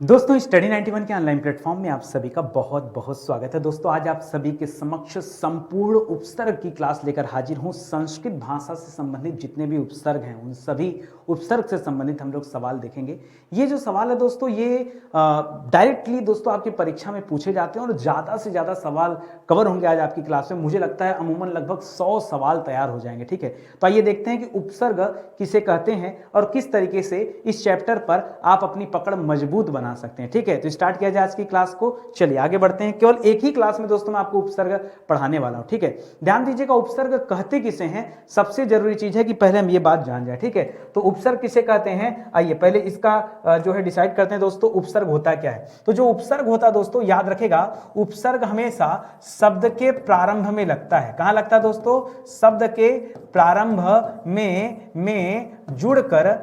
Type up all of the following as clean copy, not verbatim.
दोस्तों स्टडी 91 के online platform में आप सभी का बहुत बहुत स्वागत है। दोस्तों आज आप सभी के समक्ष संपूर्ण उपसर्ग की क्लास लेकर हाजिर हूं। संस्कृत भाषा से संबंधित जितने भी उपसर्ग हैं उन सभी उपसर्ग से संबंधित हम लोग सवाल देखेंगे। ये जो सवाल है दोस्तों ये डायरेक्टली दोस्तों आपकी परीक्षा में पूछे जाते हैं और ज़्यादा से ज़्यादा सवाल कवर होंगे आज आपकी क्लास में। मुझे लगता है अमूमन लगभग 100 सवाल तैयार हो जाएंगे। ठीक है, तो आइए देखते हैं कि उपसर्ग किसे कहते हैं और किस तरीके से इस चैप्टर पर आप अपनी पकड़ मजबूत बना सकते हैं। ठीक है, तो स्टार्ट किया जाए आज की क्लास को। चलिए आगे बढ़ते हैं। केवल एक ही क्लास में दोस्तों मैं आपको उपसर्ग पढ़ाने वाला हूं। ठीक है, ध्यान दीजिएगा उपसर्ग कहते किसे हैं। सबसे जरूरी चीज है कि पहले हम ये बात जान जाए। ठीक है, तो उपसर्ग किसे कहते हैं आइए पहले इसका जो है डिसाइड करते हैं दोस्तों। उपसर्ग होता क्या है? तो जो उपसर्ग होता है दोस्तों याद रखेगा, उपसर्ग हमेशा शब्द के प्रारंभ में लगता है। कहां लगता है दोस्तों? शब्द के प्रारंभ में जुड़कर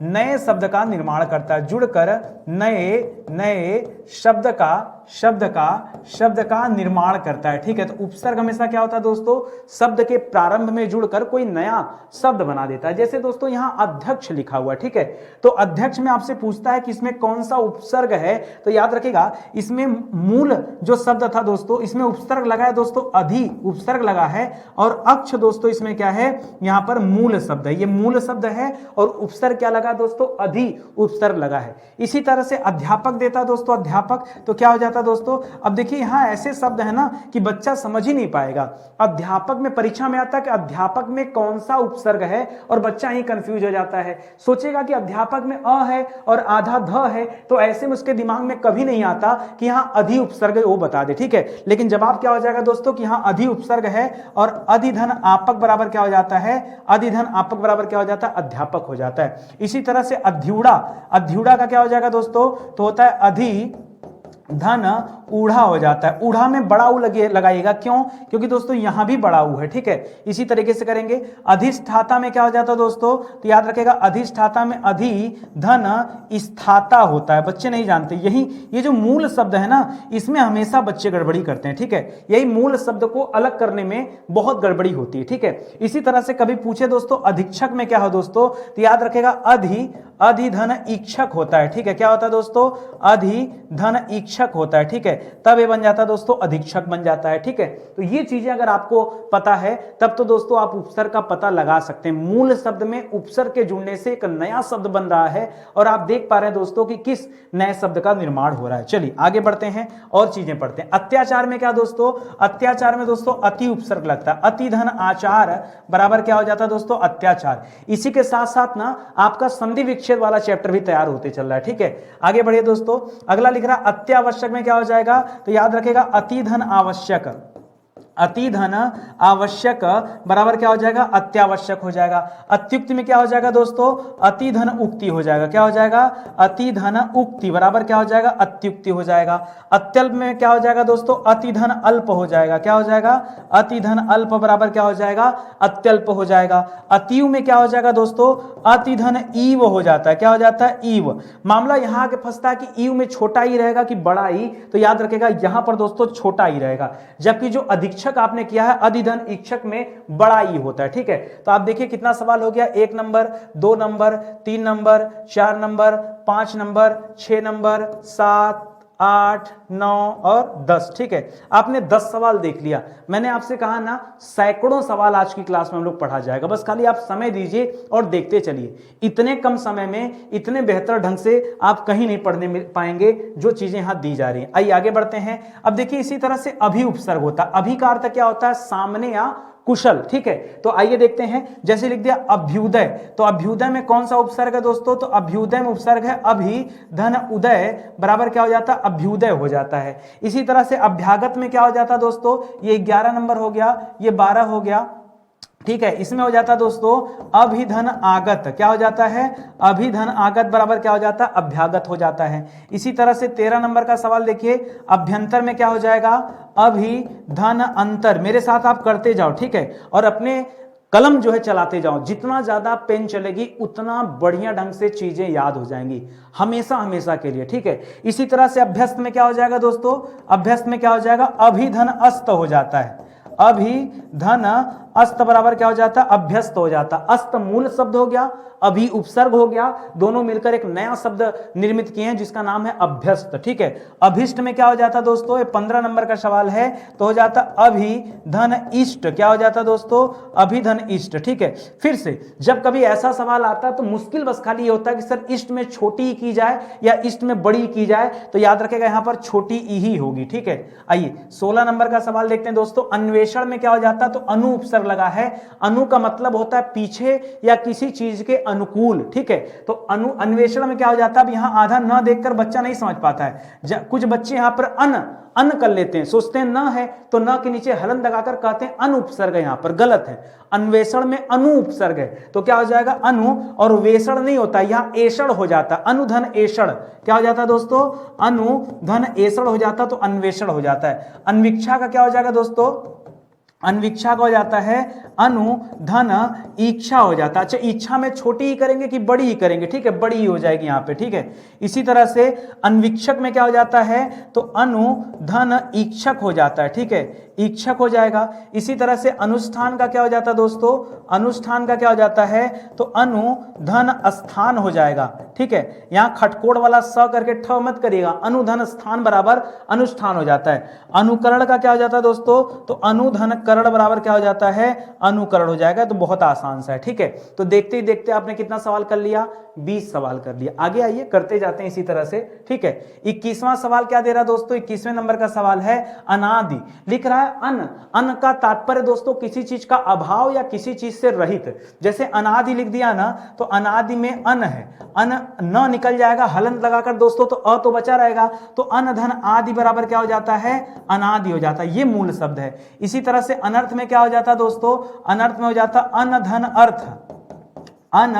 नए शब्द का निर्माण करता है। जुड़कर नए शब्द का निर्माण करता है। ठीक है, तो उपसर्ग हमेशा क्या होता है दोस्तों? शब्द के प्रारंभ में जुड़कर कोई नया शब्द बना देता है। जैसे दोस्तों यहां अध्यक्ष लिखा हुआ है। ठीक है, तो अध्यक्ष में आपसे पूछता है कि इसमें कौन सा उपसर्ग है, तो याद रखिएगा इसमें मूल जो शब्द था दोस्तों इसमें उपसर्ग लगा है दोस्तों, अधि उपसर्ग लगा है और अक्ष दोस्तों इसमें क्या है? यहां पर मूल शब्द है, ये मूल शब्द है और उपसर्ग क्या लगा दोस्तों? अधि उपसर्ग लगा है। इसी तरह से अध्यापक देता दोस्तों, अध्यापक तो क्या हो जाता दोस्तों? अब देखिए यहां ऐसे शब्द है ना कि बच्चा समझ ही नहीं पाएगा। अध्यापक में परीक्षा में आता है कि अध्यापक में कौन सा उपसर्ग है और बच्चा ही कंफ्यूज हो जाता है। सोचेगा कि अध्यापक में अ है और आधा ध है, तो ऐसे में उसके दिमाग में कभी नहीं आता कि यहां अधि उपसर्ग है, वो बता दे। ठीक है, लेकिन जवाब क्या हो जाएगा दोस्तों कि यहां अधि उपसर्ग है और अधिधन आपक बराबर क्या हो जाता है? अधिधन आपक बराबर क्या हो जाता है? अध्यापक हो जाता है। इसी तरह से अध्युड़ा का क्या हो जाएगा दोस्तों? तो होता है अधि धन ऊढ़ा हो जाता है। ऊढ़ा में बड़ा ऊ लगाइएगा, क्यों? क्योंकि दोस्तों यहां भी बड़ा ऊ है। ठीक है, इसी तरीके से करेंगे। अधिष्ठाता में क्या हो जाता है दोस्तों? तो याद रखेगा अधिष्ठाता में अधि धन स्थाता होता है। बच्चे नहीं जानते, यही ये जो मूल शब्द है ना इसमें हमेशा बच्चे गड़बड़ी करते हैं। ठीक है, यही मूल शब्द को अलग करने में बहुत गड़बड़ी होती है। ठीक है, इसी तरह से कभी पूछे दोस्तों अधीक्षक में क्या हो दोस्तों? तो याद रखेगा अधिधन इक्षक होता है। ठीक है, क्या होता है दोस्तों? अधिधन इक्षक होता है। ठीक है, तब ये बन जाता है दोस्तों अधीक्षक बन जाता है। ठीक है, तो ये चीजें अगर आपको पता है तब तो दोस्तों आप उपसर्ग का पता लगा सकते हैं। मूल शब्द में उपसर्ग के जुड़ने से एक नया शब्द बन रहा है और आप देख पा रहे हैं दोस्तों कि किस नए शब्द का निर्माण हो रहा है। चलिए आगे बढ़ते हैं और चीजें पढ़ते हैं। अत्याचार में क्या दोस्तों? अत्याचार में दोस्तों अति उपसर्ग लगता है। अतिधन आचार बराबर क्या हो जाता है दोस्तों? अत्याचार। इसी के साथ साथ ना आपका संधि विच्छेद वाला चैप्टर भी तैयार होते चल रहा है। ठीक है, आगे बढ़िए दोस्तों। अगला लिख रहा अत्यावश्यक में क्या हो जाएगा? तो याद रखेगा अतिधन आवश्यक। अतिधन आवश्यक बराबर क्या हो जाएगा? अत्यावश्यक हो जाएगा। अत्युक्ति में क्या हो जाएगा दोस्तों? अतिधन उक्ति हो जाएगा। क्या हो जाएगा? अतिधन उक्ति बराबर क्या हो जाएगा? अत्युक्ति हो जाएगा। अत्यल्प में क्या हो जाएगा दोस्तों? अतिधन अल्प हो जाएगा। क्या हो जाएगा? अतिधन अल्प बराबर क्या हो जाएगा? अत्यल्प हो जाएगा। अतियु में क्या हो जाएगा दोस्तों? अतिधन ईव हो जाता है। क्या हो जाता है? ईव। मामला यहां आके फंसता है कि ईव में छोटा ई रहेगा कि बड़ा ई, तो याद रखेगा यहां पर दोस्तों छोटा ई रहेगा, जबकि जो अधीक्षक आपने किया है अधिधन इक्षक में बड़ा ई होता है। ठीक है, तो आप देखिए कितना सवाल हो गया। 1 number, 2 number, 3 number, 4 number, 5 number, 6 number, 7, 8, 9 और 10। ठीक है, आपने 10 सवाल देख लिया। मैंने आपसे कहा ना सैकड़ों सवाल आज की क्लास में हम लोग पढ़ा जाएगा, बस खाली आप समय दीजिए और देखते चलिए। इतने कम समय में इतने बेहतर ढंग से आप कहीं नहीं पढ़ने पाएंगे जो चीजें यहां दी जा रही हैं। आइए आगे बढ़ते हैं। अब देखिए इसी तरह से अभि उपसर्ग होता है। अभि का अर्थ क्या होता है? सामने या कुशल। ठीक है, तो आइए देखते हैं। जैसे लिख दिया अभ्युदय, तो अभ्युदय में कौन सा उपसर्ग है दोस्तों? तो अभ्युदय में उपसर्ग है अभि धन उदय बराबर क्या हो जाता है? अभ्युदय हो जाता है। इसी तरह से अभ्यागत में क्या हो जाता है दोस्तों? ये 11 नंबर हो गया, ये 12 हो गया। ठीक है, इसमें हो जाता है दोस्तों अभिधन आगत। क्या हो जाता है? अभिधन आगत बराबर क्या हो जाता है? अभ्यागत हो जाता है। इसी तरह से 13 नंबर का सवाल देखिए, अभ्यंतर में क्या हो जाएगा? अभिधन अंतर। मेरे साथ आप करते जाओ। ठीक है, और अपने कलम जो है चलाते जाओ। जितना ज्यादा पेन चलेगी उतना बढ़िया ढंग से चीजें याद हो जाएंगी हमेशा हमेशा के लिए। ठीक है, इसी तरह से अभ्यस्त में क्या हो जाएगा दोस्तों? अभ्यस्त में क्या हो जाएगा? अभिधन अस्त हो जाता है। अभिधन अस्त बराबर क्या हो जाता है, अभ्यस्त हो जाता। अस्त मूल शब्द हो गया, अभी उपसर्ग हो गया, दोनों मिलकर एक नया शब्द निर्मित किए हैं जिसका नाम है अभ्यस्त। ठीक है, अभिष्ट में क्या हो जाता दोस्तों, ये 15 नंबर का सवाल है, तो हो जाता अभि धन इष्ट। क्या हो जाता दोस्तों, अभि धन इष्ट। ठीक है, फिर से जब कभी ऐसा सवाल आता है तो मुश्किल बस खाली ये होता है कि सर इष्ट में छोटी की जाए या इष्ट में बड़ी की जाए, तो याद रखेगा यहां पर छोटी ई ही होगी। ठीक है, आइए 16 नंबर का सवाल देखते हैं दोस्तों। अन्वेषण में क्या हो जाता है, तो अनु उपसर्ग लगा है। अनु का मतलब होता है पीछे या किसी चीज के अनुकूल। ठीक है, तो अन्वेषण में क्या हो जाता है, अब यहां आधा न देखकर बच्चा नहीं समझ पाता है। कुछ बच्चे यहां पर अन कर लेते हैं, सोचते हैं न है तो न के नीचे हलन लगाकर कहते हैं अनु उपसर्ग है, यहां पर गलत है। अन्वेषण में अनु उपसर्ग है तो क्या हो जाएगा अनु, और वेषण नहीं होता, यहां एषण हो जाता, अनुधन एषण। क्या हो जाता है दोस्तों, अनुधन एषण हो जाता, तो अन्वेषण हो जाता है। अन्वीक्षा का क्या हो जाएगा दोस्तों, अन्वीक्षा का हो जाता है अनु धन इच्छा हो जाता है। अच्छा, इच्छा में छोटी ही करेंगे कि बड़ी ही करेंगे, ठीक है, बड़ी ही हो जाएगी यहां पे। ठीक है, इसी तरह से अन्वीक्षक में क्या हो जाता है, तो अनु धन इच्छक हो जाता है। ठीक है, इच्छक हो जाएगा। इसी तरह से अनुष्ठान का क्या हो जाता है दोस्तों, अनुष्ठान का क्या हो जाता है, तो अनु धन स्थान हो जाएगा। ठीक है, यहां खटकोड़ वाला स करके ठ मत करिएगा, अनुधन स्थान बराबर अनुष्ठान हो जाता है। अनुकरण का क्या हो जाता है दोस्तों, तो अनुधन करण बराबर क्या हो जाता है, अनुकरण हो जाएगा। तो बहुत आसान सा है। ठीक है, तो देखते ही देखते आपने कितना सवाल कर लिया, 20 सवाल कर लिया। आगे आइए करते जाते हैं इसी तरह से। ठीक है, 21वां सवाल क्या दे रहा है दोस्तों, 21वें नंबर का सवाल है अनादि। लिख रहा है अन का तात्पर्य दोस्तों किसी चीज का अभाव या किसी चीज से रहित। जैसे अनादि लिख दिया ना, तो अनादि में अन है, अन न निकल जाएगा हलन लगाकर दोस्तों, तो अ तो बचा रहेगा, तो अन धन आदि बराबर क्या हो जाता है, अनादि हो जाता है। ये मूल शब्द है। इसी तरह से अनर्थ में क्या हो जाता है दोस्तों, अनर्थ में हो जाता अन धन अर्थ, अन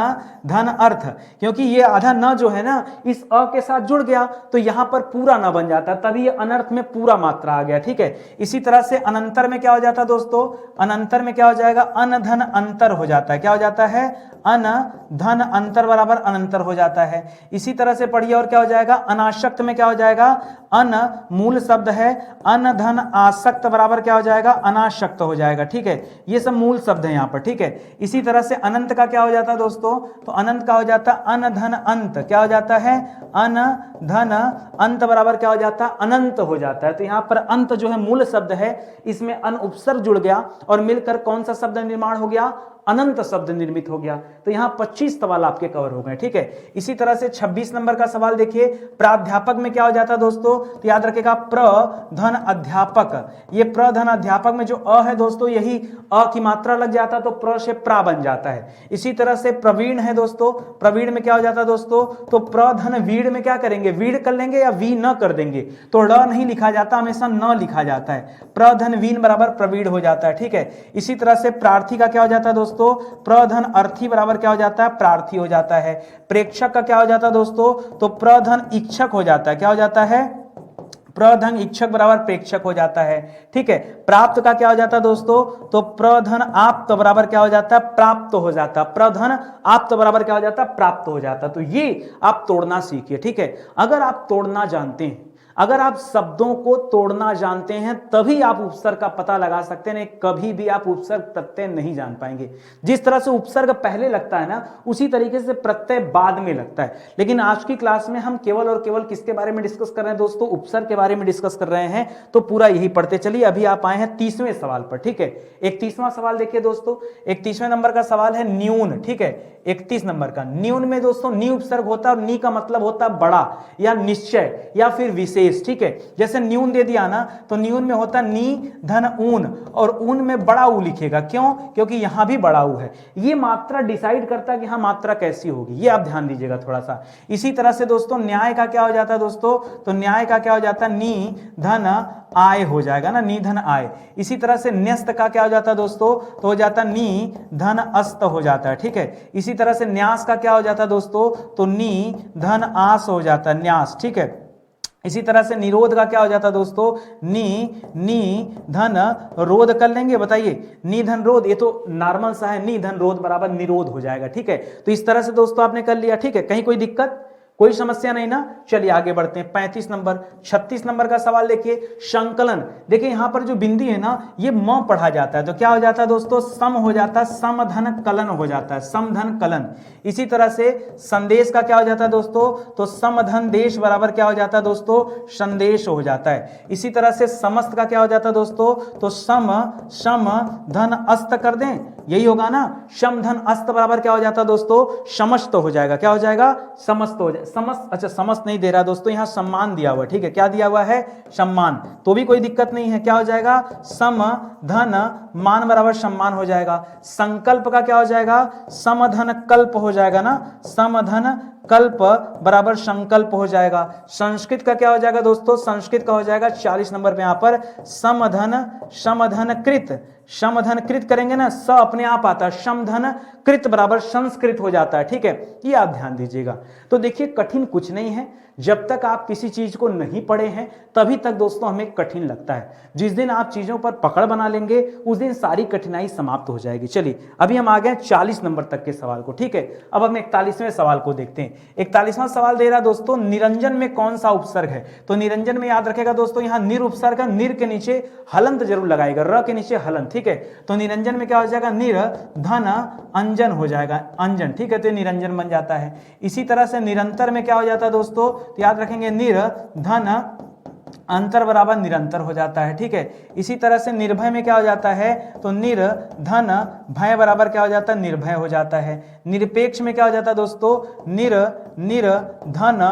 धन अर्थ, क्योंकि ये आधा न जो है ना इस अ के साथ जुड़ गया तो यहां पर पूरा न बन जाता, तभी ये अनर्थ में पूरा मात्रा आ गया। ठीक है, इसी तरह से अनंतर में क्या हो जाता दोस्तों, अनंतर में क्या हो जाएगा, अन धन अंतर हो जाता है। क्या हो जाता है, अन धन अंतर बराबर अनंतर हो जाता है। इसी तरह से पढ़िए और क्या हो जाएगा, अनासक्त में क्या हो जाएगा, अन मूल शब्द है, अन धन आसक्त बराबर क्या हो जाएगा, अनासक्त हो जाएगा। ठीक है, ये सब मूल शब्द है यहां पर। ठीक है, इसी तरह से अनंत का क्या हो जाता है दोस्तों, तो अनंत का हो जाता अन धन अंत। क्या हो जाता है, अन धन अंत बराबर क्या हो जाता, अनंत हो जाता है। तो यहां पर अंत जो है मूल शब्द है, इसमें अन उपसर्ग जुड़ गया और मिलकर कौन सा शब्द निर्माण हो गया, अनंत शब्द निर्मित हो गया। तो यहां 25 सवाल आपके कवर हो गए। ठीक है, इसी तरह से 26 नंबर का सवाल देखिए, प्राध्यापक में क्या हो जाता है दोस्तों, तो याद रखेगा प्र धन अध्यापक। ये प्र धन अध्यापक में जो अ है दोस्तों, यही अ की मात्रा लग जाता है तो प्र से प्रा बन जाता है। इसी तरह से प्रवीण है दोस्तों, प्रवीण में क्या हो जाता है दोस्तों, तो प्र धन वीड़ में क्या करेंगे, वीड़ कर लेंगे या वी न कर देंगे, तो ड़ नहीं लिखा जाता, हमेशा न लिखा जाता है। प्र धन वीण बराबर प्रवीण हो जाता है। ठीक है, इसी तरह से प्रार्थी का क्या हो जाता है दोस्तों, प्रधन अर्थी बराबर क्या हो जाता है, प्रार्थी हो जाता है। प्रेक्षक का क्या हो जाता है दोस्तों, तो प्रधन इच्छक हो जाता है। क्या हो जाता है, प्रधन इच्छक बराबर प्रेक्षक हो जाता है। ठीक है, प्राप्त का क्या हो जाता है दोस्तों, तो प्रधन आप्त बराबर क्या हो जाता है, प्राप्त हो जाता है। प्रधन आप्त बराबर क्या हो जाता है, प्राप्त हो जाता है। तो ये आप तोड़ना सीखिए। ठीक है, अगर आप तोड़ना जानते हैं, अगर आप शब्दों को तोड़ना जानते हैं, तभी आप उपसर्ग का पता लगा सकते हैं, नहीं कभी भी आप उपसर्ग प्रत्यय नहीं जान पाएंगे। जिस तरह से उपसर्ग पहले लगता है ना, उसी तरीके से प्रत्यय बाद में लगता है। लेकिन आज की क्लास में हम केवल और केवल किसके बारे में डिस्कस कर रहे हैं दोस्तों, उपसर्ग के बारे में डिस्कस कर रहे हैं। तो पूरा यही पढ़ते चलिए। अभी आप आए हैं 30वें सवाल पर। ठीक है, 31वां सवाल देखिए दोस्तों, 31वें नंबर का सवाल है न्यून। ठीक है, 31 नंबर का न्यून में दोस्तों नी उपसर्ग होता है, और नी का मतलब होता है बड़ा या निश्चय या फिर विशेष। ठीक है, जैसे न्यून दे दिया ना, तो न्यून में होता नी धन ऊन, और ऊन में बड़ा ऊ लिखेगा। क्यों, क्योंकि यहां भी बड़ा ऊ है। ये मात्रा डिसाइड करता है कि हाँ मात्रा कैसी होगी, ये आप ध्यान दीजिएगा थोड़ा सा। इसी तरह से दोस्तों न्याय का क्या हो जाता है दोस्तों, तो न्याय का क्या हो जाता है, नी धन आय हो जाएगा ना, नी धन आय। इसी तरह से न्यस्त का क्या हो जाता है दोस्तों, तो हो जाता नी धन अस्त हो जाता है। ठीक है, इसी तरह से न्यास का क्या हो जाता है दोस्तों, तो नी धन आस हो जाता है, न्यास। ठीक है, इसी तरह से निरोध का क्या हो जाता है दोस्तों, नी धन रोध कर लेंगे, बताइए नी धन रोध, ये तो नॉर्मल सा है, नी धन रोध बराबर निरोध हो जाएगा। ठीक है, तो इस तरह से दोस्तों आपने कर लिया। ठीक है, कहीं कोई दिक्कत, कोई समस्या नहीं ना। चलिए आगे बढ़ते हैं। 35 नंबर 36 नंबर का सवाल देखिए, संकलन। देखिए यहां पर जो बिंदी है ना, ये म पढ़ा जाता है तो क्या हो जाता है दोस्तों, सम हो जाता है, समधन कलन हो जाता है, समधन कलन। इसी तरह से संदेश का क्या हो जाता है दोस्तों, तो समधन देश बराबर क्या हो जाता है दोस्तों, संदेश हो जाता है। इसी तरह से समस्त का क्या हो जाता है दोस्तों, तो सम धन अस्त कर दें, यही होगा ना, सम धन अस्त बराबर क्या हो जाता है दोस्तों, समस्त हो जाएगा। क्या हो जाएगा, समस्त हो जाए, समस्त, अच्छा समस्त नहीं दे रहा दोस्तों, यहां सम्मान दिया हुआ है, ठीक है, क्या दिया हुआ है, सम्मान, तो भी कोई दिक्कत नहीं है। क्या हो जाएगा, सम धन मान बराबर सम्मान हो जाएगा। संकल्प का क्या हो जाएगा, समधन कल्प हो जाएगा ना, समधन कल्प बराबर संकल्प हो जाएगा। संस्कृत का क्या हो जाएगा दोस्तों, संस्कृत का हो जाएगा 40 नंबर पे यहां पर समधन कृत करेंगे ना, स अपने आप आता है, समधन कृत बराबर संस्कृत हो जाता है, ठीक है, ये आप ध्यान दीजिएगा। तो देखिए कठिन कुछ नहीं है, जब तक आप किसी चीज को नहीं पढ़े हैं तभी तक दोस्तों हमें कठिन लगता है। जिस दिन आप चीजों पर पकड़ बना लेंगे उस दिन सारी कठिनाई समाप्त हो जाएगी। चलिए अभी हम आ गए 40 नंबर तक के सवाल को, ठीक है। अब हम 41वें सवाल को देखते हैं। 41वां सवाल दे रहा दोस्तों, निरंजन में कौन सा उपसर्ग है। तो निरंजन में याद रखेगा दोस्तों, यहां निर उपसर्ग, निर के नीचे हलंत जरूर लगाएगा, र के नीचे हलंत, ठीक है। तो निरंजन में क्या हो जाएगा, निर धन अंजन हो जाएगा, अंजन, ठीक है, तो निरंजन बन जाता है। इसी तरह से निरंतर में क्या हो जाता है दोस्तों, तो याद रखेंगे निर धन अंतर बराबर निरंतर हो जाता है, ठीक है। इसी तरह से निर्भय में क्या हो जाता है, तो निर धन भय बराबर क्या हो जाता है, निर्भय हो जाता है। निरपेक्ष में क्या हो जाता है दोस्तों, निर धन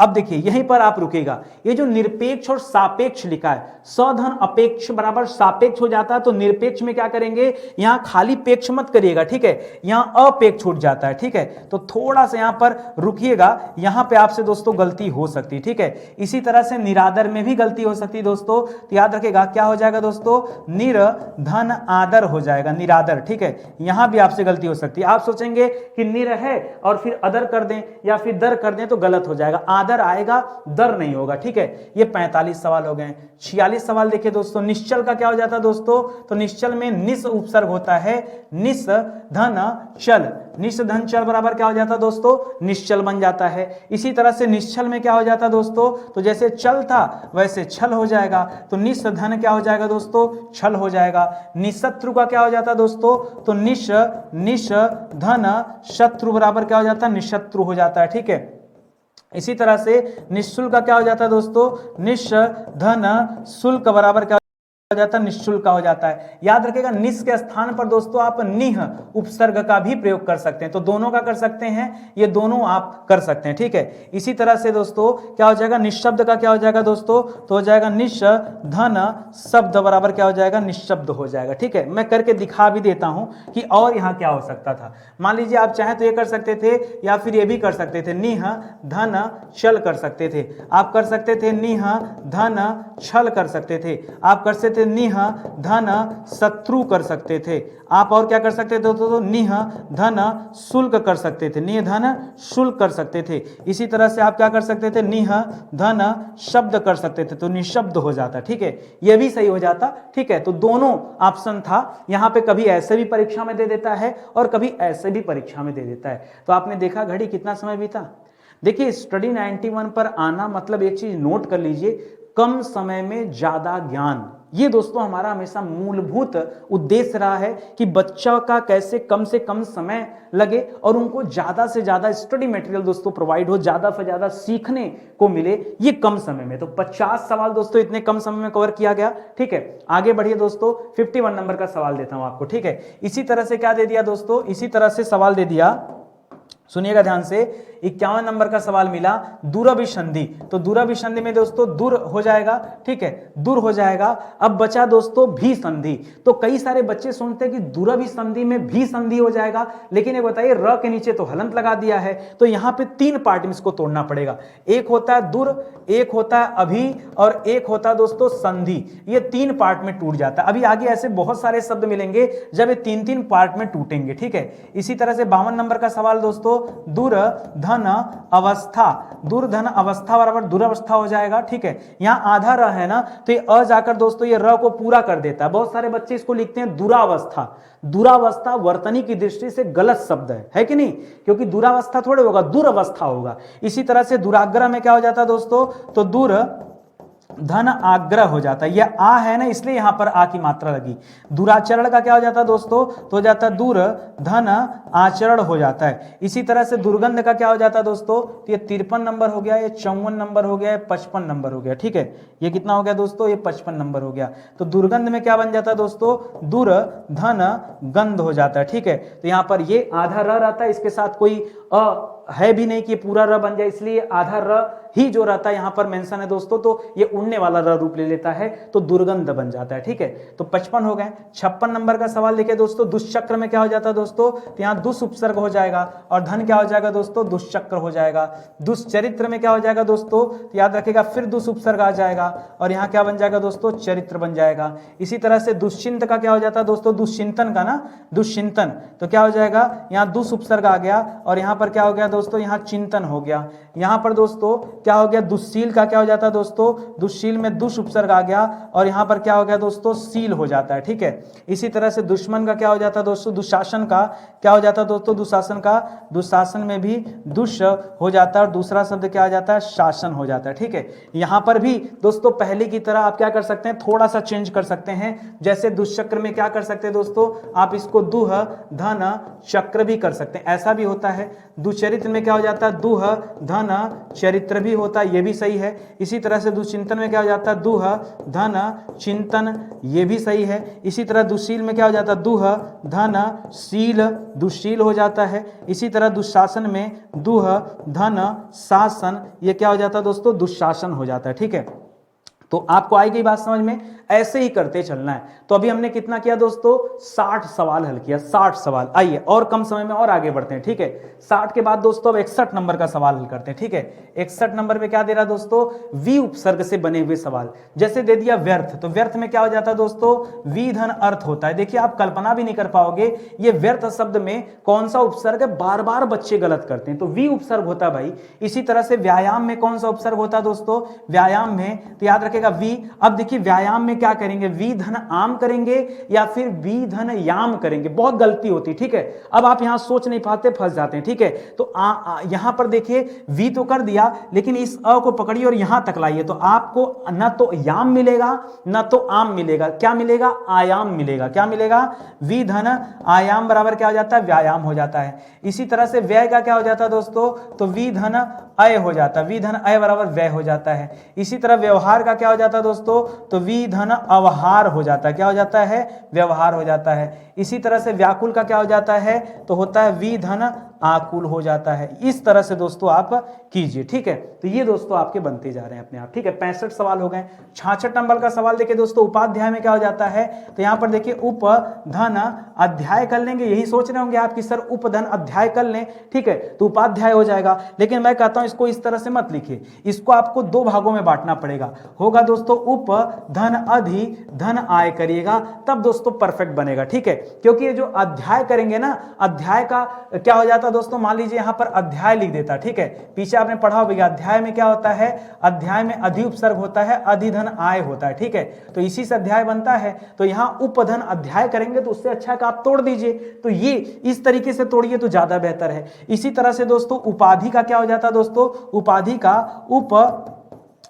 अब देखिए यहीं पर आप रुकेगा, ये जो निरपेक्ष और सापेक्ष लिखा है, सधन अपेक्ष बराबर सापेक्ष हो जाता है, तो निरपेक्ष में क्या करेंगे, यहां खाली पेक्ष मत करिएगा, ठीक है, यहां अपेक्ष छूट जाता है, ठीक है। तो थोड़ा सा यहां पर रुकिएगा, यहां पे आपसे दोस्तों गलती हो सकती है, ठीक है। इसी तरह से निरादर में भी गलती हो सकती है दोस्तों, तो याद रखेगा क्या हो जाएगा दोस्तों, निर धन आदर हो जाएगा, निरादर, ठीक है, यहां भी आपसे गलती हो सकती है। आप सोचेंगे कि निर है और फिर अदर कर दें या फिर दर कर दें तो गलत हो जाएगा, आदर आएगा, दर नहीं होगा, ठीक है। ये 45 सवाल हो गए। 46 सवाल देखिए दोस्तों, निश्चल का क्या हो जाता है दोस्तों, तो निश्चल में निस उपसर्ग होता है, निस धन चल, निस धन चल बराबर क्या हो जाता है दोस्तों, निश्चल बन जाता है। इसी तरह से निश्चल में क्या हो जाता है दोस्तों, तो जैसे चल था वैसे छल हो जाएगा, तो निस धन क्या हो जाएगा दोस्तों, छल हो जाएगा। निशत्रु का क्या हो जाता है दोस्तों, तो निश धन शत्रु बराबर क्या हो जाता है, निशत्रु हो जाता है, ठीक है। इसी तरह से निःशुल्क का क्या हो जाता है दोस्तों, निश धन शुल्क बराबर क्या हो जाता है, निःशुल्क का हो जाता है। याद रखिएगा निस के स्थान पर दोस्तों आप निह उपसर्ग का भी प्रयोग कर सकते हैं, तो दोनों का कर सकते हैं, ये दोनों आप कर सकते हैं, ठीक है। इसी तरह से दोस्तों क्या हो जाएगा, निशब्द का क्या हो जाएगा दोस्तों, तो हो जाएगा निश धन शब्द बराबर क्या हो जाएगा, निशब्द हो जाएगा, ठीक है। मैं करके दिखा भी देता हूं कि और यहां क्या हो सकता था। मान लीजिए आप चाहें तो ये कर सकते थे या फिर ये भी कर सकते थे, निह धन चल कर सकते थे, आप कर सकते थे निह धन छल कर सकते थे, आप कर सकते निह धन शत्रु कर सकते थे, आप और क्या कर सकते थे तो निह धन शुल्क कर सकते थे, निह धन शुल्क कर सकते थे। इसी तरह से आप क्या कर सकते थे, निह धन शब्द कर सकते थे, तो निशब्द हो जाता, ठीक है, यह भी सही हो जाता, ठीक है। तो दोनों ऑप्शन था, यहां पे कभी ऐसे भी परीक्षा में दे देता है और कभी ऐसे भी परीक्षा में दे देता है। तो आपने देखा घड़ी कितना समय बीता। देखिए स्टडी 91 पर आना मतलब एक चीज नोट कर लीजिए, कम समय में ज्यादा ज्ञान, ये दोस्तों हमारा हमेशा मूलभूत उद्देश्य रहा है कि बच्चा का कैसे कम से कम समय लगे और उनको ज्यादा से ज्यादा स्टडी मटेरियल दोस्तों प्रोवाइड हो, ज्यादा से ज्यादा सीखने को मिले ये कम समय में। तो 50 सवाल दोस्तों इतने कम समय में कवर किया गया, ठीक है। आगे बढ़िए दोस्तों, 51 नंबर का सवाल देता हूं आपको, ठीक है। इसी तरह से क्या दे दिया दोस्तों, इसी तरह से सवाल दे दिया, सुनिएगा ध्यान से, 51 नंबर का सवाल मिला दूरभिसंधि। तो दूरभिसंधि में दोस्तों दूर हो जाएगा, ठीक है, दूर हो जाएगा। अब बचा दोस्तों भी संधि। तो कई सारे बच्चे सुनते हैं कि दूरभिसंधि में भी संधि हो जाएगा, लेकिन एक बताइए र के नीचे तो हलंत लगा दिया है, तो यहां पे 3 पार्ट में इसको तोड़ना पड़ेगा। एक होता है दूर, एक होता है अभी और एक होता है दोस्तों संधि। ये 3 पार्ट में टूट जाता है। अभी आगे ऐसे बहुत सारे शब्द मिलेंगे जब ये 3-3 पार्ट में टूटेंगे, ठीक है। इसी तरह से 52 नंबर का सवाल दोस्तों दोस्तों दुर्धन अवस्था, दुर्धन अवस्था बराबर दुरवस्था हो जाएगा, ठीक है। यहाँ आधा र है ना, तो ये अ जाकर दोस्तों ये र को पूरा कर देता है। बहुत सारे बच्चे इसको लिखते हैं दुरावस्था। दुरावस्था वर्तनी की दृष्टि से गलत शब्द है कि नहीं, क्योंकि दुरावस्था थोड़े होगा, दुरवस्था होगा। इसी तरह से दुराग्रह में क्या हो जाता है दोस्तों, तो दुर धन आग्रह हो जाता है। ये आ है ना, इसलिए यहां पर आ की मात्रा लगी। दुराचरण का क्या हो जाता है दोस्तों, तो हो जाता है दूर धन आचरण हो जाता है। इसी तरह से दुर्गंध का क्या हो जाता है दोस्तों, तो ये 53 नंबर हो गया, ये 54 नंबर हो गया, ये 55 नंबर हो गया, ठीक है। ये कितना हो गया दोस्तों, ये 55 नंबर हो गया। तो दुर्गंध में क्या बन जाता है दोस्तों, दुर धन गंध हो जाता है, ठीक है। तो यहां पर ये आधा र रहता है, इसके साथ कोई अ है भी नहीं कि पूरा र बन जाए, इसलिए आधा र ही जो रहता है यहां पर मेंशन है दोस्तों, तो ये उड़ने वाला र रूप ले लेता है, तो दुर्गंध बन जाता है, ठीक है। तो 55 हो गए। 56 नंबर का सवाल देखिए दोस्तों, दुष्चक्र में क्या हो जाता है दोस्तों, तो यहाँ दुष् उपसर्ग हो जाएगा और धन क्या हो जाएगा दोस्तों, दुष्चक्र हो जाएगा। दुष्चरित्र में क्या हो जाएगा दोस्तों, तो याद रखिएगा फिर दुष् उपसर्ग आ जाएगा और यहाँ क्या बन जाएगा दोस्तों, चरित्र बन जाएगा। इसी तरह से दुश्चिंत का क्या हो जाता है दोस्तों, दुश्चिंतन का ना, दुश्चिंतन, तो क्या हो जाएगा, यहाँ दुष् उपसर्ग आ गया और यहाँ पर क्या हो गया दोस्तों, यहाँ चिंतन हो गया। यहाँ पर दोस्तों क्या हो गया, दुश्शील का क्या हो जाता है दोस्तों, दुश्शील में दुष् उपसर्ग आ गया और यहाँ पर क्या हो गया दोस्तों, शील हो जाता है, ठीक है। इसी तरह से दुश्मन का क्या हो जाता है दोस्तों, दुशासन का क्या हो जाता है दोस्तों, दुशासन का, दुशासन में भी दुष हो जाता है और दूसरा शब्द क्या आ जाता है, शासन हो जाता है, ठीक है। यहाँ पर भी दोस्तों पहले की तरह आप क्या कर सकते हैं, थोड़ा सा चेंज कर सकते हैं। जैसे दुष्चक्र में क्या कर सकते हैं दोस्तों, आप इसको दुह धन चक्र भी कर सकते हैं, ऐसा भी होता है। दुचरित्र में क्या हो जाता है, दुह धन चरित्र भी होता है, ये भी सही है। इसी तरह से दुश्चिंतन में क्या हो जाता है, दुह धन चिंतन, ये भी सही है। इसी तरह दुशील में क्या हो जाता है, दुह धन शील, दुशील हो जाता है। इसी तरह दुशासन में दुह धन शासन, ये क्या हो जाता है दोस्तों, दुशासन हो जाता है, ठीक है। तो आपको आई गई बात समझ में, ऐसे ही करते चलना है। तो अभी हमने कितना किया दोस्तों, 60 सवाल हल किया, 60 सवाल। आइए और कम समय में और आगे बढ़ते हैं, ठीक है। 60 के बाद दोस्तों अब 61 नंबर का सवाल हल करते हैं, ठीक है। 61 नंबर पे क्या दे रहा दोस्तों, वी उपसर्ग से बने हुए सवाल। जैसे दे दिया व्यर्थ, तो व्यर्थ में क्या हो जाता है दोस्तों, वी धन अर्थ होता है। देखिए आप कल्पना भी नहीं कर पाओगे ये व्यर्थ शब्द में कौन सा उपसर्ग है, बार बार बच्चे गलत करते हैं, तो वी उपसर्ग होता है भाई। इसी तरह से व्यायाम में कौन सा उपसर्ग होता है दोस्तों, व्यायाम में, तो याद रखेगा वी। अब देखिए व्यायाम में क्या करेंगे, वी धन आम करेंगे या फिर वी धन याम करेंगे, बहुत गलती होती है, ठीक है। अब आप यहां सोच नहीं पाते, फंस जाते हैं, ठीक है। तो यहां पर देखिए वी तो कर दिया, लेकिन इस अ को पकड़िए और यहां तक लाइए, तो आपको न तो याम मिलेगा न तो आम मिलेगा, क्या मिलेगा, आयाम मिलेगा। क्या मिलेगा, वी धन आयाम बराबर क्या हो जाता है, व्यायाम हो जाता है। इसी तरह से व्यय का क्या हो जाता है दोस्तों, तो वी धन अय हो जाता है, वी धन अय बराबर व्यय हो जाता है। इसी तरह व्यवहार का क्या हो जाता है दोस्तों, तो वी धन अवहार हो जाता है, क्या हो जाता है, व्यवहार हो जाता है। इसी तरह से व्याकुल का क्या हो जाता है, तो होता है वी धन आकुल हो जाता है। इस तरह से दोस्तों आप कीजिए, ठीक है। तो ये दोस्तों आपके बनते जा रहे हैं अपने आप, ठीक है। 65 सवाल हो गए। 66 नंबर का सवाल देखिए दोस्तों, उपाध्याय में क्या हो जाता है, तो यहां पर देखिए उप धन अध्याय कर लेंगे, यही सोच रहे होंगे आप कि सर उप धन अध्याय कर लें, ठीक है, तो उपाध्याय हो जाएगा। लेकिन मैं कहता हूं इसको इस तरह से मत लिखिए, इसको आपको 2 भागों में बांटना पड़ेगा। होगा दोस्तों उप धन अधि धन आय करिएगा, तब दोस्तों परफेक्ट बनेगा, ठीक है। क्योंकि ये जो अध्याय करेंगे ना, अध्याय का क्या हो जाता है दोस्तों, मान लीजिए यहां पर अध्याय लिख देता, ठीक है। पीछे आपने पढ़ा होगा अध्याय में क्या होता है, अध्याय में अधि उपसर्ग होता है, अधि धन आय होता है, ठीक है। तो इसी से अध्याय बनता है। तो यहां उपधन अध्याय करेंगे तो उससे अच्छा का आप तोड़ दीजिए, तो ये इस तरीके से तोड़िए तो ज्यादा बेहतर है। इसी तरह से दोस्तों उपाधि का क्या हो जाता है दोस्तों, उपाधि का उप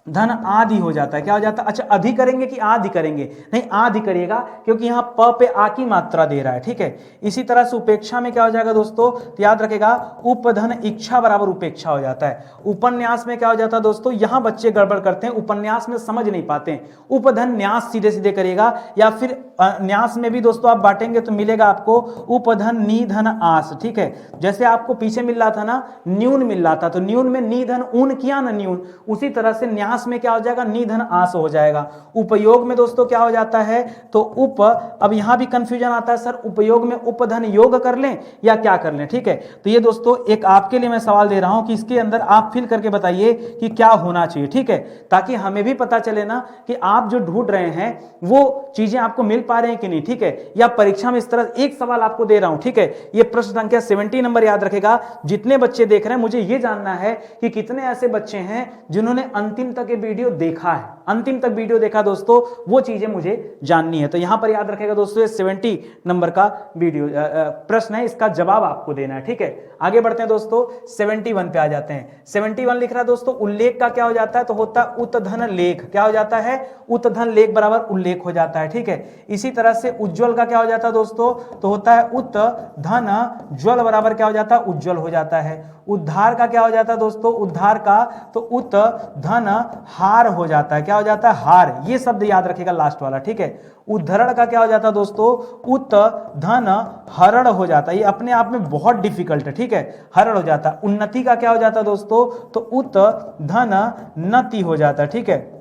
धन आदि हो जाता है, क्या हो जाता है, अच्छा अधि करेंगे कि आदि करेंगे, नहीं आदि करिएगा, क्योंकि यहां प पे आ की मात्रा दे रहा है, ठीक है। इसी तरह से उपेक्षा में क्या हो जाएगा दोस्तों, तो याद रखेगा उपधन इच्छा बराबर उपेक्षा हो जाता है। उपन्यास में क्या हो जाता है दोस्तों, यहां बच्चे गड़बड़ करते हैं, उपन्यास में समझ नहीं पाते हैं। उपधन न्यास सीधे सीधे करिएगा, या फिर न्यास में भी दोस्तों आप बांटेंगे तो मिलेगा आपको उपधन निधन आस, ठीक है। जैसे आपको पीछे मिल रहा था ना, न्यून मिल रहा था, तो न्यून में निधन ऊन किया ना न्यून, उसी तरह से न्यास न्यास में क्या हो जाएगा, नि धन आस हो जाएगा। उपयोग में दोस्तों क्या हो जाता है, तो उप, अब यहां भी कंफ्यूजन आता है सर उपयोग में उपधन योग कर लें या क्या कर लें, ठीक है। तो ये दोस्तों एक आपके लिए मैं सवाल दे रहा हूं कि इसके अंदर आप फिल करके बताइए कि क्या होना चाहिए, ठीक है, ताकि हमें भी पता चले ना कि आप जो ढूंढ रहे हैं वो चीजें आपको मिल पा रहे हैं कि नहीं, ठीक है। या परीक्षा में इस तरह एक सवाल आपको दे रहा हूं, ठीक है, ये प्रश्न संख्या 70 नंबर याद रखेगा। जितने बच्चे देख रहे हैं मुझे ये जानना है कि कितने ऐसे बच्चे हैं जिन्होंने अंतिम तक ये वीडियो देखा है, अंतिम तक वीडियो देखा दोस्तों, वो चीजें मुझे जाननी है। तो यहां पर याद रखेगा दोस्तों 70 नंबर का वीडियो प्रश्न है, इसका जवाब आपको देना है, ठीक है। आगे बढ़ते हैं दोस्तों 71 पे आ जाते हैं। 71 लिख रहा है दोस्तों उल्लेख का क्या हो जाता है, तो होता है उत्धन लेख, क्या हो जाता है, उत्धन लेख बराबर उल्लेख हो जाता है, ठीक है। इसी तरह से उज्ज्वल का क्या हो जाता है दोस्तों, तो होता है उत्धन ज्वल बराबर क्या हो जाता है, उज्ज्वल हो जाता है। उद्धार का क्या हो जाता है दोस्तों, उद्धार का तो उत्धन हार हो जाता है, क्या हो जाता है, हार। ये शब्द याद रखेगा लास्ट वाला, ठीक है। उद्धरण का क्या हो जाता है दोस्तों, उत्धन हरण हो जाता है, ये अपने आप में बहुत डिफिकल्ट है, ठीक है, हरण हो जाता है। उन्नति का क्या हो जाता है दोस्तों, तो उत्धन नति हो जाता है, ठीक है।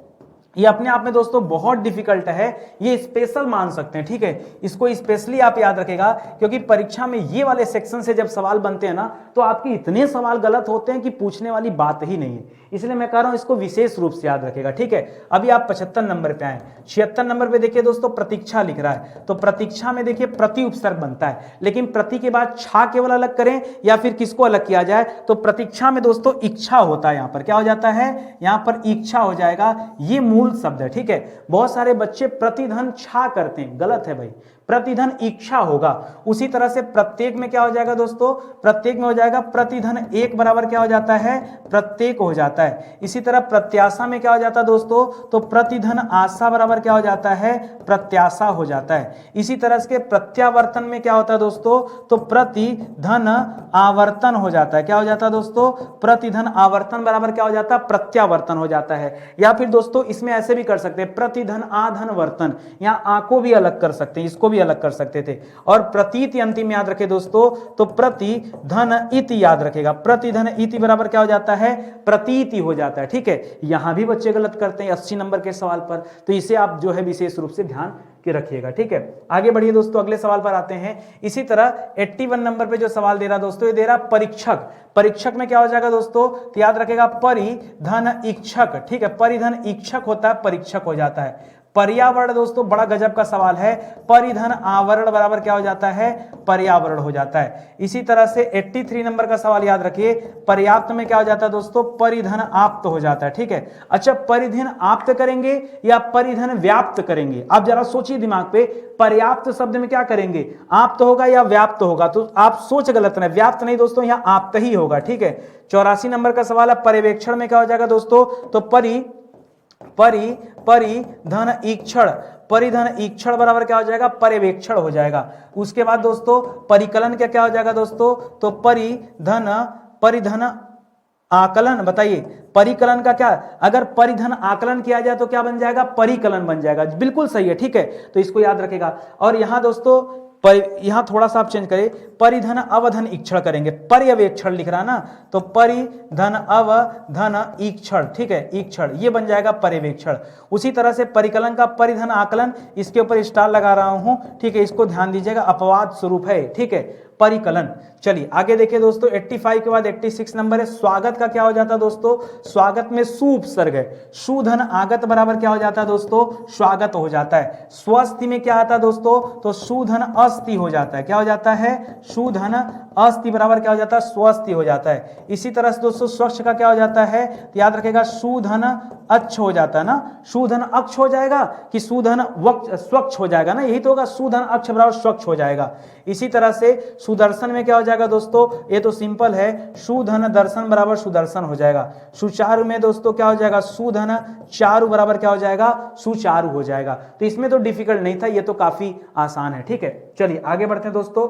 ये अपने आप में दोस्तों बहुत डिफिकल्ट है, ये स्पेशल मान सकते हैं, ठीक है, इसको स्पेशली आप याद रखेगा, क्योंकि परीक्षा में ये वाले सेक्शन से जब सवाल बनते हैं ना तो आपके इतने सवाल गलत होते हैं कि पूछने वाली बात ही नहीं है, इसलिए मैं कह रहा हूं इसको विशेष रूप से याद रखेगा, ठीक है। अभी आप 75 नंबर पे आए। 76 नंबर पे देखिए दोस्तों प्रतीक्षा लिख रहा है, तो प्रतीक्षा में देखिए प्रति उपसर्ग बनता है, लेकिन प्रति के बाद छा केवल अलग करें या फिर किसको अलग किया जाए, तो प्रतीक्षा में दोस्तों इच्छा होता है, यहां पर क्या हो जाता है, यहां पर इच्छा हो जाएगा, ये मूल शब्द है, ठीक है। बहुत सारे बच्चे प्रतिधन छा करते हैं, गलत है भाई, प्रतिधन इच्छा होगा। उसी तरह से प्रत्येक में क्या हो जाएगा दोस्तों, प्रत्येक में हो जाएगा प्रतिधन एक बराबर क्या हो जाता है, प्रत्येक हो जाता है। इसी तरह प्रत्याशा में क्या हो जाता है दोस्तों, तो प्रतिधन आशा बराबर क्या हो जाता है, प्रत्याशा हो जाता है। इसी तरह से प्रत्यावर्तन में क्या होता है दोस्तों, तो प्रतिधन आवर्तन हो जाता है, क्या हो जाता है दोस्तों, प्रतिधन आवर्तन बराबर क्या हो जाता है, प्रत्यावर्तन हो जाता है। या फिर दोस्तों इसमें ऐसे भी कर सकते हैं प्रतिधन आधन वर्तन, यहां आ को भी अलग कर सकते हैं, इसको भी अलग कर सकते थे। और प्रतीति अंतिम याद रखे दोस्तों, तो प्रति धन इति याद रखेगा, प्रति धन इति बराबर क्या हो जाता है, प्रतीति हो जाता है, ठीक है। यहां भी बच्चे गलत करते हैं 80 नंबर के सवाल पर, तो इसे आप जो है विशेष रूप से ध्यान के रखिएगा, ठीक है। आगे बढ़िए दोस्तों अगले सवाल पर आते हैं। इसी तरह 81 नंबर पे जो सवाल दे रहा दोस्तों, ये दे रहा परीक्षक। परीक्षक में क्या हो जाएगा दोस्तों, तो याद रखेगा परिधन इक्षक, ठीक है, परिधन इक्षक होता है, परीक्षक हो जाता है। पर्यावरण दोस्तों बड़ा गजब का सवाल है, परिधन आवरण बराबर क्या हो जाता है, पर्यावरण हो जाता है। इसी तरह से 83 नंबर का सवाल याद रखिए, पर्याप्त में क्या हो जाता है दोस्तों, परिधन आप्त हो जाता है, ठीक है। अच्छा परिधन आप्त करेंगे या परिधन व्याप्त करेंगे, आप जरा सोचिए दिमाग पे, पर्याप्त शब्द में क्या करेंगे, आप्त होगा या व्याप्त होगा, तो आप सोच गलत ना, व्याप्त नहीं दोस्तों, यहां आप्त ही होगा, ठीक है। 84 नंबर का सवाल है, पर्यवेक्षण में क्या हो जाएगा दोस्तों, तो परिधन ईक्षण, परिधन ईक्षण बराबर क्या हो जाएगा, पर्यवेक्षण हो जाएगा। उसके बाद दोस्तों परिकलन क्या क्या हो जाएगा दोस्तों, तो परिधन आकलन, बताइए परिकलन का क्या, अगर परिधन आकलन किया जाए तो क्या बन जाएगा, परिकलन बन जाएगा, बिल्कुल सही है, ठीक है। तो इसको याद रखेगा। और यहां दोस्तों यहां थोड़ा सा आप चेंज करें, परिधन अवधन ईक्षण करेंगे, पर्यवेक्षण लिख रहा है ना, तो परिधन अवधन ईक्षण, ठीक है, ईक्षण ये बन जाएगा पर्यवेक्षण। उसी तरह से परिकलन का परिधन आकलन, इसके ऊपर स्टार लगा रहा हूं, ठीक है, इसको ध्यान दीजिएगा, अपवाद स्वरूप है, ठीक है, परिकलन। चलिए आगे देखिए दोस्तों 85 के बाद 86 नंबर है, स्वागत का क्या हो जाता है दोस्तों, स्वागत में सु उपसर्ग है, सुधन आगत बराबर क्या हो जाता है दोस्तों, स्वागत हो जाता है। स्वस्ति में क्या आता है दोस्तों, तो सुधन अस्थि हो जाता है, क्या हो जाता है, सुधन अस्थि बराबर क्या हो जाता है, स्वस्ति हो जाता है। इसी तरह से दोस्तों स्वच्छ का क्या हो जाता है, तो याद रखेगा सुधन अच्छ हो जाता है ना, सुधन अक्ष हो जाएगा कि सुधन स्वच्छ हो जाएगा ना, यही तो होगा, सुधन अक्ष बराबर स्वच्छ हो जाएगा। इसी तरह से सुदर्शन में क्या हो जाएगा दोस्तों, ये तो सिंपल है, सुधन दर्शन बराबर सुदर्शन हो जाएगा। सुचारु में दोस्तों क्या हो जाएगा, सुधन चारु बराबर क्या हो जाएगा, सुचारु हो जाएगा। तो इसमें तो डिफिकल्ट नहीं था, ये तो काफी आसान है, ठीक है। चलिए आगे बढ़ते हैं दोस्तों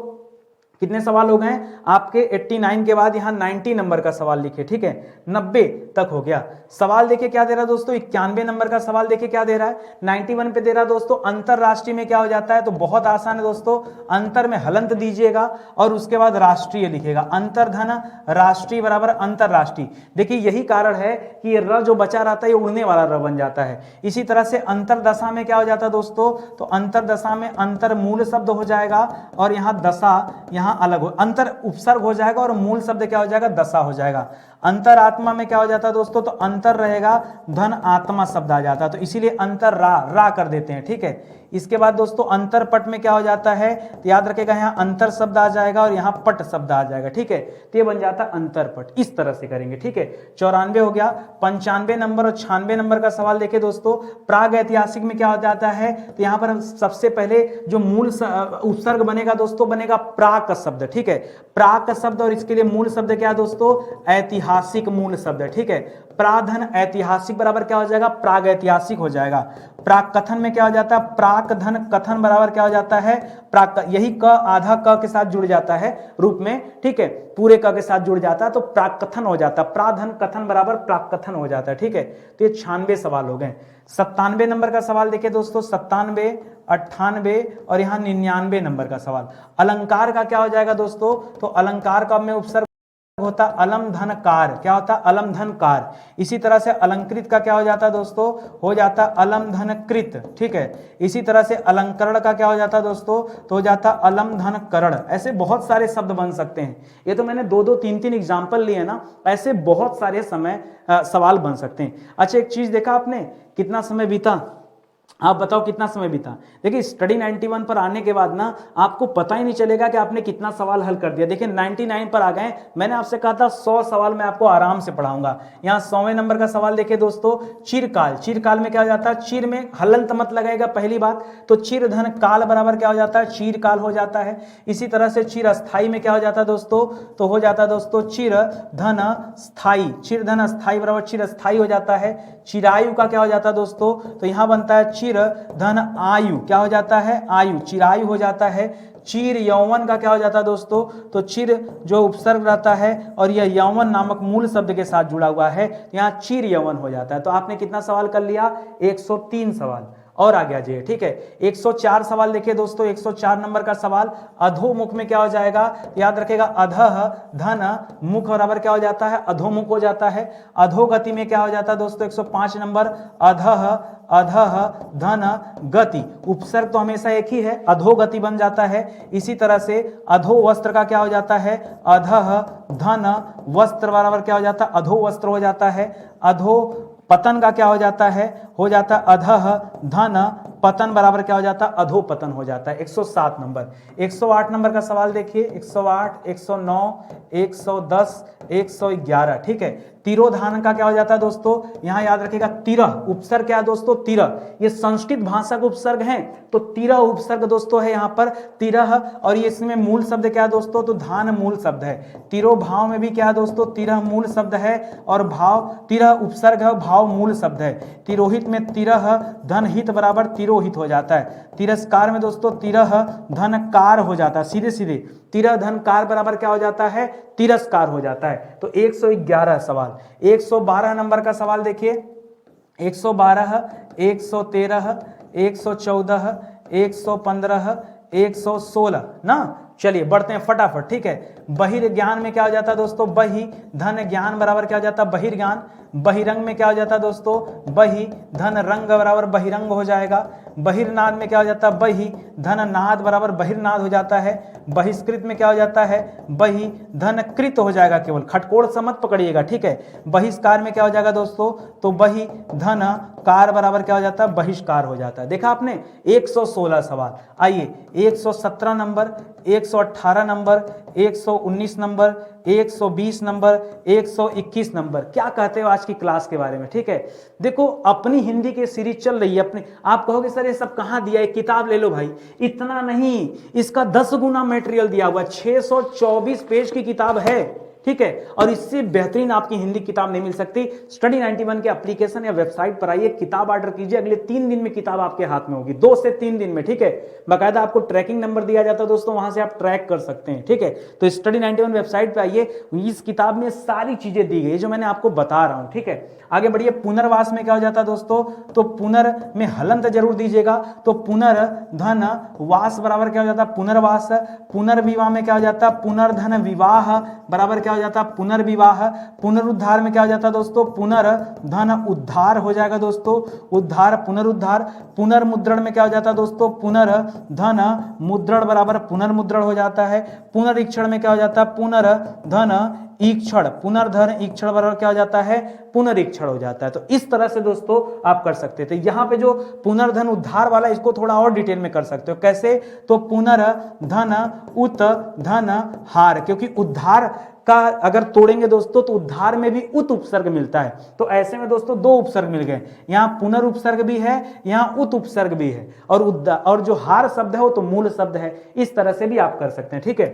कितने सवाल हो गए आपके 89 के बाद यहाँ 90 नंबर का सवाल लिखे, ठीक है, 90 तक हो गया। सवाल देखिए क्या दे रहा है दोस्तों, 91 नंबर का सवाल देखिए क्या दे रहा है, 91 पे दे रहा है दोस्तों अंतरराष्ट्रीय में क्या हो जाता है, तो बहुत आसान है दोस्तों, अंतर में हलंत दीजिएगा और उसके बाद राष्ट्रीय लिखेगा, अंतर्धन राष्ट्रीय बराबर अंतरराष्ट्रीय। देखिए यही कारण है कि ये र जो बचा रहता है ये उड़ने वाला र बन जाता है। इसी तरह से अंतरदशा में क्या हो जाता है दोस्तों, तो अंतरदशा में अंतर मूल शब्द हो जाएगा और यहाँ दशा यहाँ अलग हो, अंतर उपसर्ग हो जाएगा और मूल शब्द क्या हो जाएगा, दशा हो जाएगा। अंतरात्मा में क्या हो जाता है दोस्तों, तो अंतर रहेगा, धन आत्मा शब्द आ जाता है, तो इसीलिए अंतर रा कर देते हैं, ठीक है। इसके बाद दोस्तों अंतरपट में क्या हो जाता है, तो याद रखेगा यहाँ अंतर शब्द आ जाएगा और यहाँ पट शब्द आ जाएगा, ठीक है, तो ये बन जाता है अंतरपट। इस तरह से करेंगे, ठीक है। 94 हो गया। 95 नंबर और 96 नंबर का सवाल देखिए दोस्तों, प्राग ऐतिहासिक में क्या हो जाता है, तो यहाँ पर हम सबसे पहले जो मूल उपसर्ग बनेगा दोस्तों, बनेगा प्राक शब्द, ठीक है, प्राक शब्द, और इसके लिए मूल शब्द क्या है दोस्तों, ऐतिहासिक मूल शब्द, ठीक है। प्राधन ऐतिहासिक बराबर क्या हो जाएगा, प्राग ऐतिहासिक हो जाएगा। प्राक कथन में क्या हो जाता है, प्राक धन कथन बराबर क्या हो जाता है, प्राक, यही क आधा क के साथ जुड़ जाता है रूप में, ठीक है, पूरे क के साथ जुड़ जाता है तो प्राक कथन हो जाता है, प्राधन कथन बराबर प्राक कथन हो जाता है, ठीक है। तो ये 96 सवाल हो गए। 97 नंबर का सवाल देखिए दोस्तों, 97, 98 और यहाँ 99 नंबर का सवाल। अलंकार का क्या हो जाएगा दोस्तों, तो अलंकार का में उपसर्ग होता अलम धन कार, क्या होता अलम धन कार। इसी तरह से अलंकृत का क्या हो जाता है दोस्तों, हो जाता अलम धन कृत, ठीक है। इसी तरह से अलंकरण का क्या हो जाता है दोस्तों, तो हो जाता अलम धन करण। ऐसे बहुत सारे शब्द बन सकते हैं, ये तो मैंने 2-2, 3-3 एग्जाम्पल लिए ना, ऐसे बहुत सारे सवाल बन सकते हैं। अच्छा एक चीज देखा आपने, कितना समय बीता, आप बताओ कितना समय बीता। देखिए स्टडी 91 पर आने के बाद ना आपको पता ही नहीं चलेगा कि आपने कितना सवाल हल कर दिया। देखिए 99 पर आ गए, मैंने आपसे कहा था 100 सवाल मैं आपको आराम से पढ़ाऊंगा। यहाँ 100वें नंबर का सवाल देखिए दोस्तों, चिरकाल। चिरकाल में क्या हो जाता है, चिर में हलंत मत लगाएगा पहली बात, तो चिर धन काल बराबर क्या हो जाता है, चीरकाल हो जाता है। इसी तरह से चिर अस्थाई में क्या हो जाता है दोस्तों, तो हो जाता है दोस्तों चिर धन स्थाई, चिर धन स्थाई बराबर चिर अस्थाई हो जाता है। चिरायु का क्या हो जाता है दोस्तों, तो यहाँ बनता है चिर धन आयु, क्या हो जाता है, आयु, चिरायु हो जाता है। चीर यौवन का क्या हो जाता है दोस्तों, तो चिर जो उपसर्ग रहता है और यह यौवन नामक मूल शब्द के साथ जुड़ा हुआ है, यहाँ चीर यौवन हो जाता है। तो आपने कितना सवाल कर लिया, 103 सवाल और आ गया जी, ठीक है। 104 सवाल देखिए दोस्तों, 104 नंबर का सवाल, अधोमुख में क्या हो जाएगा, याद रखेगा अधः धन मुख बराबर क्या हो जाता है, अधोमुख हो जाता है। अधोगति में क्या हो जाता है दोस्तों, 105 नंबर, अधः अधः धन गति, उपसर्ग तो हमेशा एक ही है, अधोगति बन जाता है। इसी तरह से अधो वस्त्र का क्या हो जाता है, अधः धन वस्त्र बराबर क्या हो जाता है, अधो वस्त्र हो जाता है। अधो पतन का क्या हो जाता है, हो जाता है अधः धन पतन बराबर क्या हो जाता है, अधो पतन हो जाता है। 107 नंबर। 108 नंबर का सवाल देखिए, 108, 109, 110, 111, ठीक है। तिरोधान का क्या हो जाता है दोस्तों, यहाँ याद रखिएगा तिरह, उपसर्ग क्या है दोस्तों, तिरह, ये संस्कृत भाषा का उपसर्ग है, तो तिरह उपसर्ग दोस्तों है यहाँ पर तिरह, और ये इसमें मूल शब्द क्या है दोस्तों, तो धान मूल शब्द है। तिरो भाव में भी क्या है दोस्तों, तिरह मूल शब्द है और भाव तिरह उपसर्ग है, भाव मूल शब्द है। तिरोहित में तिरह धन हित बराबर तिरोहित हो जाता है। तिरस्कार में दोस्तों तिरह धन कार हो जाता है, सीधे सीधे तिरह धन कार बराबर क्या हो जाता है, तिरस्कार हो जाता है। तो 111 सवाल। 112 नंबर का सवाल देखिए, 112, 113, 114, 115, 116 ना। चलिए बढ़ते हैं फटाफट, ठीक है। बहिर्ज्ञान में क्या हो जाता है दोस्तों, बहि धन ज्ञान बराबर क्या हो जाता है, बहिर्ज्ञान। बहिरंग में क्या हो जाता है दोस्तों, बहि धन रंग बराबर बहिरंग हो जाएगा। बहिर्नाद में क्या हो जाता है, बहि धन नाद बराबर बहिर्नाद हो जाता है। बहिष्कृत में क्या हो जाता है, बहि धन कृत हो जाएगा, केवल खटकोड़ से मत पकड़िएगा, ठीक है। बहिष्कार में क्या हो जाएगा दोस्तों, तो बहि धन कार बराबर क्या हो जाता है, बहिष्कार हो जाता है। देखा आपने 116 सवाल। आइए 117 number, 118 number, 119 number, 120 number, 121 number. क्या कहते हो आज की क्लास के बारे में, ठीक है। देखो अपनी हिंदी की सीरीज चल रही है अपने, आप कहोगे सर ये सब कहाँ दिया है, किताब ले लो भाई। इतना नहीं, इसका 10 गुना मटेरियल दिया हुआ, 624 पेज की किताब है, ठीक है। और इससे बेहतरीन आपकी हिंदी किताब नहीं मिल सकती। स्टडी 91 के एप्लीकेशन या वेबसाइट पर आइए, किताब ऑर्डर कीजिए, अगले 3 दिन में किताब आपके हाथ में होगी, 2 से 3 दिन में, ठीक है। बाकायदा आपको ट्रैकिंग नंबर दिया जाता है दोस्तों, वहां से आप ट्रैक कर सकते हैं, ठीक है। तो स्टडी 91 वेबसाइट पे आइए, इस किताब में सारी चीजें दी गई जो मैंने आपको बता रहा हूं, ठीक है। आगे बढ़िए, पुनर्वास में क्या हो जाता है दोस्तों, तो पुनर में हलंत जरूर दीजिएगा, तो पुनर धन वास बराबर क्या हो जाता है, पुनर्वास। पुनर्विवाह में क्या हो जाता है, पुनर्धन विवाह बराबर क्या हो जाता है, पुनर्विवाह। पुनरुद्धार में क्या हो जाता है दोस्तों, पुनर्धन उद्धार हो जाएगा दोस्तों, उद्धार पुनरुद्धार। पुनर्मुद्रण में क्या हो जाता है दोस्तों, पुनर्धन मुद्रण बराबर पुनर्मुद्रण हो जाता है। पुनरीक्षण में क्या हो जाता है, पुनर्धन ईक्षण, पुनर्धन ईक्षण बराबर क्या हो जाता है, पुनरीक्षण हो जाता है। तो इस तरह से दोस्तों आप कर सकते थे। यहां पे जो पुनर्धन उद्धार वाला, इसको थोड़ा और डिटेल में कर सकते हो। कैसे, तो पुनर्धन उत धन हार, क्योंकि उद्धार का अगर तोड़ेंगे दोस्तों तो उद्धार में भी उत उपसर्ग मिलता है। तो ऐसे में दोस्तों 2 उपसर्ग मिल गए, यहां पुनरुपसर्ग भी है, यहां उत उपसर्ग भी है, और जो हार शब्द है वो तो मूल शब्द है। इस तरह से भी आप कर सकते हैं, ठीक है।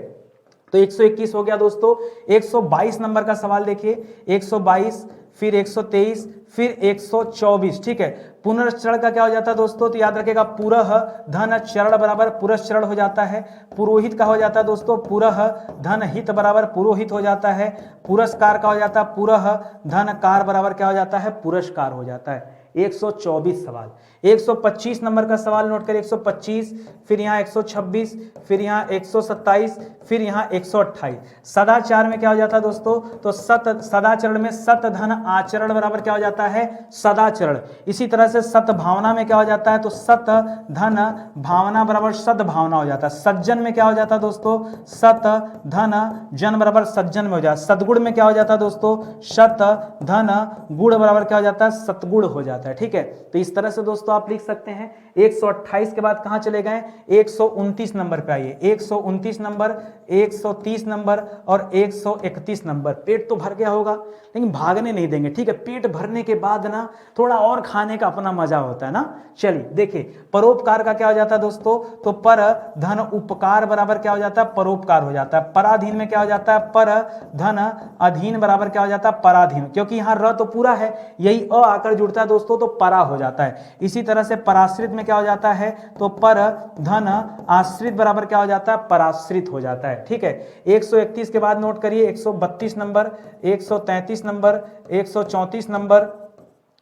तो 121 हो गया दोस्तों। 122 नंबर का सवाल देखिए, 122, फिर 123, फिर 124, ठीक है। पुनर्चरण का क्या हो जाता है दोस्तों, तो याद रखिएगा, पुरह धन चरण बराबर पुरस्चरण हो जाता है। पुरोहित का हो जाता है दोस्तों, पुरह धन हित बराबर पुरोहित हो जाता है। पुरस्कार का हो जाता है, पुरह धन कार बराबर क्या हो जाता है, पुरस्कार हो जाता है। 124 सवाल। 125 नंबर का सवाल नोट करिए, 125, फिर यहाँ 126, फिर यहाँ 127, फिर यहाँ 128। सदाचार में क्या हो जाता है दोस्तों, तो सदाचरण में सत धन आचरण बराबर क्या हो जाता है, सदाचरण। इसी तरह से सद्भावना में क्या हो जाता है, तो सत धन भावना बराबर सद्भावना हो जाता है। सज्जन में क्या हो जाता है दोस्तों, सत धन जन बराबर सज्जन में हो जाता है। सदगुण में क्या हो जाता है दोस्तों, शत धन गुण बराबर क्या हो जाता है, सतगुण हो जाता है, ठीक है। तो इस तरह से दोस्तों आप लिख सकते हैं। 128 के बाद कहां चले गए, 129 नंबर पे आइए। 129 नंबर, 130 नंबर और 131 नंबर। पेट तो भर गया होगा, लेकिन भागने नहीं देंगे, ठीक है। पेट भरने के बाद ना थोड़ा और खाने का अपना मजा होता है ना। चलिए देखिए, परोपकार का क्या हो जाता है दोस्तों, तो पर धन उपकार बराबर क्या हो जाता है, परोपकार हो जाता है। पराधीन में क्या हो जाता है, पर धन अधीन बराबर क्या हो जाता है, पराधीन, क्योंकि यहां र तो पूरा है, यही अ आकर जुड़ता है दोस्तों, तो परा हो जाता है। इसी तरह से पराश्रित में क्या हो जाता है, तो पर धन आश्रित बराबर क्या हो जाता है, पराश्रित हो जाता है, ठीक है। 131 के बाद नोट करिए, 132 number, 133 number, 134 number,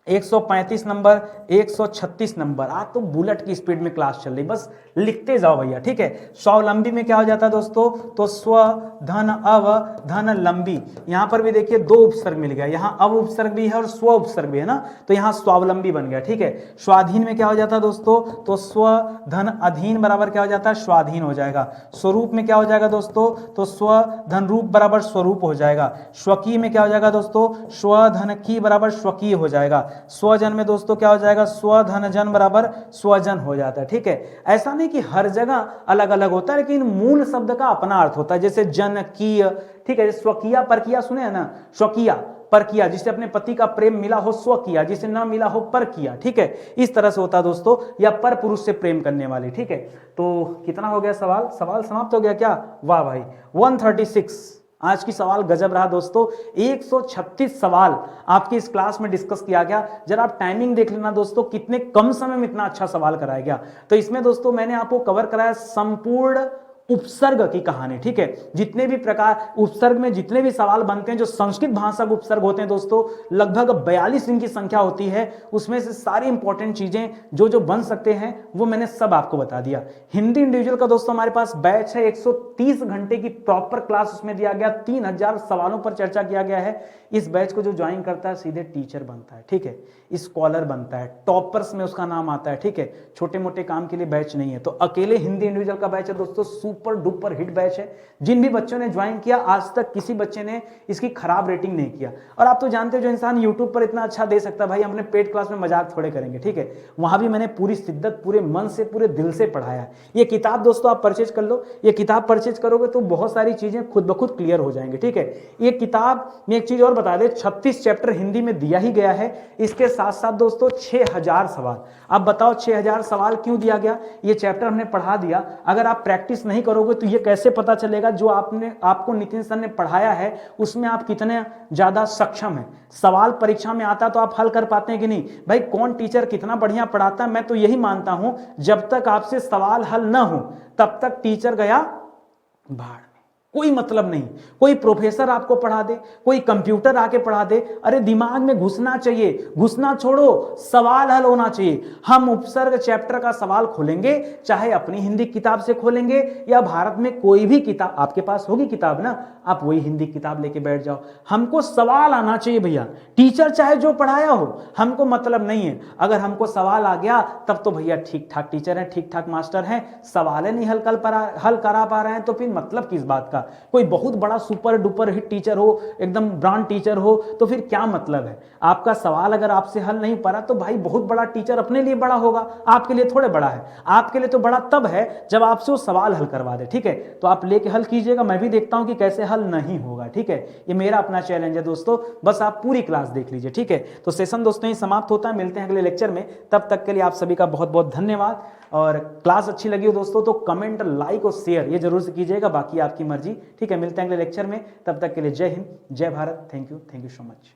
135 number, 136 number. आज तो बुलेट की स्पीड में क्लास चल रही, बस लिखते जाओ भैया, ठीक है। स्वावलंबी में क्या हो जाता है दोस्तों, तो स्व धन अव धन लंबी। यहां पर भी देखिए 2 उपसर्ग मिल गया, यहां अव उपसर्ग भी है और स्व उपसर्ग भी है ना, तो यहां स्वावलंबी बन गया, ठीक है। स्वाधीन में क्या हो जाता है दोस्तों, तो स्व धन अधीन बराबर क्या हो जाता है, स्वाधीन हो जाएगा। स्वरूप में क्या हो जाएगा दोस्तों, तो स्व धन रूप बराबर स्वरूप हो जाएगा। स्वकीय में क्या हो जाएगा दोस्तों, स्व धन की बराबर स्वकीय हो जाएगा। स्वजन में दोस्तों क्या हो जाएगा, स्वधन जन बराबर स्वजन हो जाता है, ठीक है। ऐसा नहीं कि हर जगह अलग अलग होता है, लेकिन मूल शब्द का अपना अर्थ होता है, जैसे जनकीय, ठीक है। स्वकीय परकीय सुने हैं ना, स्वकीय परकिया, जिसे अपने पति का प्रेम मिला हो स्व किया, जिसे ना मिला हो पर किया, ठीक है। इस तरह से होता है दोस्तों, या पर पुरुष से प्रेम करने वाले, ठीक है। तो कितना हो गया सवाल समाप्त हो गया क्या, वाह भाई। 136 आज की सवाल गजब रहा दोस्तों। 136 सवाल आपकी इस क्लास में डिस्कस किया गया। जरा आप टाइमिंग देख लेना दोस्तों, कितने कम समय में इतना अच्छा सवाल कराया गया। तो इसमें दोस्तों मैंने आपको कवर कराया संपूर्ण उपसर्ग की कहानी, ठीक है। जितने भी प्रकार उपसर्ग में जितने भी सवाल बनते हैं, जो संस्कृत भाषा के उपसर्ग होते हैं दोस्तों, लगभग 42 इनकी संख्या होती है। उसमें से सारी इंपॉर्टेंट चीजें जो जो बन सकते हैं वो मैंने सब आपको बता दिया। हिंदी इंडिविजुअल का दोस्तों हमारे पास बैच है, 130 घंटे की प्रॉपर क्लास उसमें दिया गया, 3000 सवालों पर चर्चा किया गया है। इस बैच को जो ज्वाइन करता है सीधे टीचर बनता है, ठीक है, स्कॉलर बनता है, टॉपर्स में उसका नाम आता है, ठीक है। छोटे मोटे काम के लिए बैच नहीं है। तो अकेले हिंदी इंडिविजुअल का बैच है दोस्तों, सुपर डुपर हिट बैच है। जिन भी बच्चों ने ज्वाइन किया, आज तक किसी बच्चे ने इसकी खराब रेटिंग नहीं किया। और आप तो जानते हो, जो इंसान यूट्यूब पर इतना अच्छा दे सकता है, भाई अपने पेड क्लास में मजाक थोड़े करेंगे, ठीक है। वहां भी मैंने पूरी शिद्दत, पूरे मन से, पूरे दिल से पढ़ाया। ये किताब दोस्तों आप परचेज कर लो, ये किताब परचेज करोगे तो बहुत सारी चीजें खुद ब खुद क्लियर हो जाएंगे, ठीक है। ये किताब में एक चीज और बता दे, 36 चैप्टर हिंदी में दिया ही गया है। इसके साथ साथ दोस्तों 6000 सवाल। अब बताओ 6000 सवाल क्यों दिया गया? ये चैप्टर हमने पढ़ा दिया, अगर आप प्रैक्टिस नहीं करोगे तो ये कैसे पता चलेगा जो आपको नितिन सर ने पढ़ाया है उसमें आप कितने ज्यादा सक्षम हैं। सवाल परीक्षा में आता तो आप हल कर पाते हैं कि नहीं? भाई कौन टीचर कितना बढ़िया पढ़ाता है, मैं तो यही मानता हूं जब तक आपसे सवाल हल ना हो तब तक टीचर गया भाड़, कोई मतलब नहीं। कोई प्रोफेसर आपको पढ़ा दे, कोई कंप्यूटर आके पढ़ा दे, अरे दिमाग में घुसना चाहिए, घुसना छोड़ो, सवाल हल होना चाहिए। हम उपसर्ग चैप्टर का सवाल खोलेंगे, चाहे अपनी हिंदी किताब से खोलेंगे या भारत में कोई भी किताब, आपके पास होगी किताब ना, आप वही हिंदी किताब लेके बैठ जाओ। हमको सवाल आना चाहिए भैया, टीचर चाहे जो पढ़ाया हो, हमको मतलब नहीं है। अगर हमको सवाल आ गया तब तो भैया ठीक ठाक टीचर हैं, ठीक ठाक मास्टर हैं। सवाल नहीं हल करा पा रहे हैं तो फिर मतलब किस बात का? कोई बहुत बड़ा सुपर डुपर हिट टीचर हो, एकदम ब्रांड टीचर हो, तो फिर क्या मतलब है? आपका सवाल अगर आपसे हल नहीं पा रहा तो भाई बहुत बड़ा टीचर अपने लिए बड़ा होगा, आपके लिए थोड़े बड़ा है। आपके लिए तो बड़ा तब है जब आपसे वो सवाल हल करवा दे, ठीक है? तो आप लेके हल कीजिएगा, मैं भी देखता हूं कि कैसे हल नहीं होगा, ठीक है? ये मेरा अपना चैलेंज है दोस्तों, बस आप पूरी क्लास देख लीजिए, ठीक है? तो सेशन दोस्तों ये समाप्त होता है, मिलते हैं अगले लेक्चर में। तब तक के लिए आप सभी का बहुत बहुत धन्यवाद। और क्लास अच्छी लगी हो दोस्तों तो कमेंट, लाइक और शेयर ये जरूर से कीजिएगा, बाकी आपकी मर्जी, ठीक है? मिलते हैं अगले लेक्चर में, तब तक के लिए जय हिंद, जय Bharat, thank you so much.